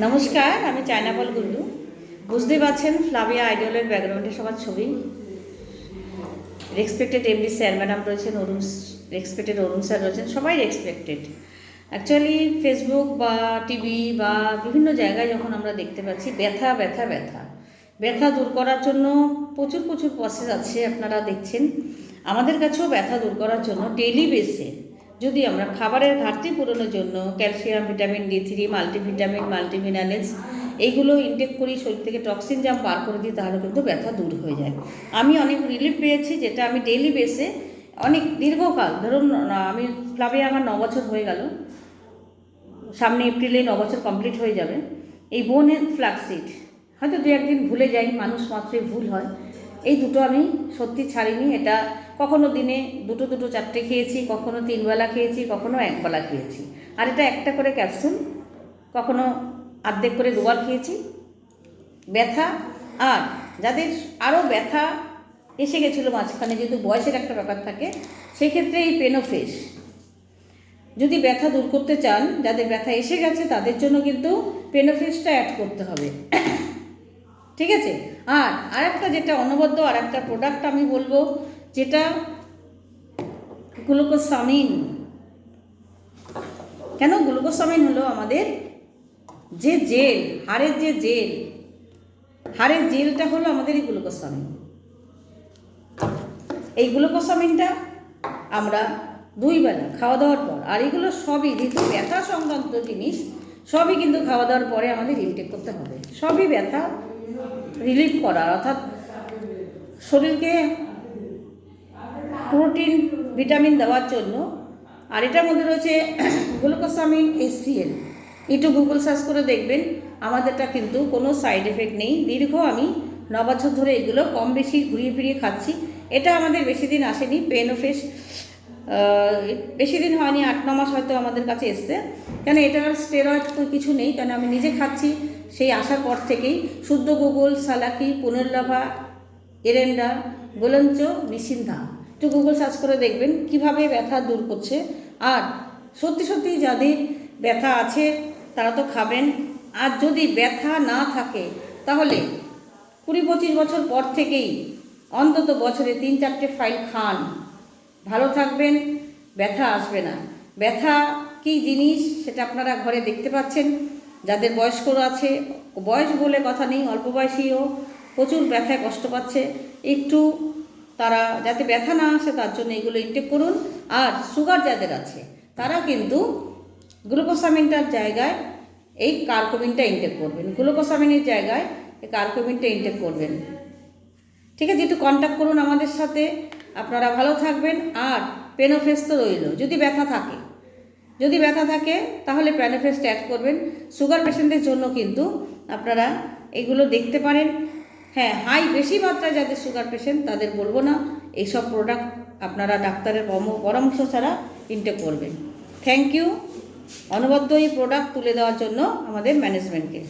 নমস্কার, আমি চায়নাপল গুল্লু। বুঝতেই পারছেন ফ্লাভিয়া আইডলের ব্যাকগ্রাউন্ডে সবার ছবি। রেসপেক্টেড এমডি স্যার ম্যাডাম রয়েছেন, রেসপেক্টেড অরুণ স্যার রয়েছেন, সবাই রেসপেক্টেড। অ্যাকচুয়ালি ফেসবুক বা টিভি বা বিভিন্ন জায়গায় যখন আমরা দেখতে পাচ্ছি ব্যথা ব্যথা ব্যথা ব্যথা দূর করার জন্য প্রচুর প্রচুর প্রসেস আছে, আপনারা দেখছেন। আমাদের কাছেও ব্যথা দূর করার জন্য ডেইলি বেসে যদি আমরা খাবারের ঘাটতি পূরণের জন্য calcium, vitamin D3, multivitamin, multiminerals এইগুলো ইনটেক করি, শরীর থেকে টক্সিন জাম বার করে দিই, তাহলে কিন্তু ব্যথা দূর হয়ে যায়। আমি অনেক রিলিফ পেয়েছি, যেটা আমি ডেইলি বেসে অনেক দীর্ঘকাল, ধরুন আমি ক্লাবে আমার 9 বছর হয়ে গেল, সামনে এপ্রিলে 9 বছর কমপ্লিট হয়ে যাবে। এই বোন ফ্ল্যাক্সিড হয়তো দু একদিন ভুলে যাই, মানুষ মাত্রই ভুল হয়। এই দুটো আমি সত্যি ছাড়িনি। এটা কখনো দিনে দুটো দুটো চারটে খেয়েছি, কখনো 3 বেলা খেয়েছি, কখনো 1 বেলা খেয়েছি। আর এটা একটা করে ক্যাপসুল, কখনো অর্ধেক করে 2 বার খেয়েছি। ব্যথা, আর যাদের আরও ব্যথা এসে গেছিলো মাঝখানে, যেহেতু বয়সের একটা ব্যাপার থাকে, সেই ক্ষেত্রে এই পেনোফেস যদি ব্যথা দূর করতে চান, যাদের ব্যথা এসে গেছে তাদের জন্য কিন্তু পেনোফেসটা অ্যাড করতে হবে, ঠিক আছে। আর আরেকটা যেটা অনবদ্য আর একটা প্রোডাক্ট আমি বলবো, যেটা গ্লুকোসামিন। কেন গ্লুকোসামিন হলো আমাদের যে জেল, হাড়ের যে জেল, হাড়ের জেলটা হলো আমাদের এই গ্লুকোসামিন। এই গ্লুকোসামিনটা আমরা 2 বেলা খাওয়া দাওয়ার পর, আর এগুলো সবই যেহেতু ব্যথা সংক্রান্ত জিনিস, সবই কিন্তু খাওয়া দাওয়ার পরে আমাদের ইনটেক করতে হবে। সবই ব্যথা রিলিফ করার, অর্থাৎ শরীরকে প্রোটিন, ভিটামিন দেওয়ার জন্য। আর এটার মধ্যে রয়েছে গ্লুকোসামিন HCl। একটু গুগল সার্চ করে দেখবেন, আমাদেরটা কিন্তু কোনো সাইড এফেক্ট নেই। দীর্ঘ আমি 9 বছর ধরে এগুলো কম বেশি ঘুরিয়ে ফিরিয়ে খাচ্ছি। এটা আমাদের বেশি দিন আসেনি, পেনোফেস বেশি দিন হয়নি, 8-9 মাস হয়তো আমাদের কাছে এসছে। কেন এটার স্টেরয়েড তো কিছু নেই, কেন আমি নিজে খাচ্ছি সেই আসার পর থেকেই। শুদ্ধ গুগল, সালাকি, পুনর্লাভা, এরেন্ডা, গোলঞ্চ, নিসিন্ধা, একটু গুগল সার্চ করে দেখবেন কিভাবে ব্যথা দূর করছে। আর সত্যি সত্যি যাদের ব্যথা আছে তারা তো খাবেন। আর যদি ব্যথা না থাকে তাহলে 20-25 বছর পর থেকেই অন্তত বছরে 3-4টে ফাইল খান, ভালো থাকবেন, ব্যথা আসবে না। ব্যথা কী জিনিস সেটা আপনারা ঘরে দেখতে পাচ্ছেন। যাদের বয়স্ক আছে, বয়স বলে কথা নেই, অল্প বয়সীও প্রচুর ব্যথায় কষ্ট পাচ্ছে, একটু তারা যাতে ব্যথা না আসে তার জন্য এগুলো ইনটেক করুন। আর সুগার যাদের আছে তারা কিন্তু গ্লুকোসামিনটার জায়গায় এই কার্কুমিনটা ইনটেক করবেন, গ্লুকোসামিনের জায়গায় এই কার্কুমিনটা ইনটেক করবেন, ঠিক আছে। একটু কন্ট্যাক্ট করুন আমাদের সাথে, আপনারা ভালো থাকবেন। আর পেনোফেস তো রইল, যদি ব্যথা থাকে তাহলে পেনোফেসটা অ্যাড করবেন। সুগার পেশেন্টদের জন্য কিন্তু আপনারা এগুলো দেখতে পারেন। হ্যাঁ, বেশি মাত্রায় যাদের সুগার পেশেন্ট তাদের বলবো না, এইসব প্রোডাক্ট আপনারা ডাক্তারের পরামর্শ ছাড়া ইনটেক করবেন। থ্যাংক ইউ অনবদ্য এই প্রোডাক্ট তুলে দেওয়ার জন্য আমাদের ম্যানেজমেন্টকে।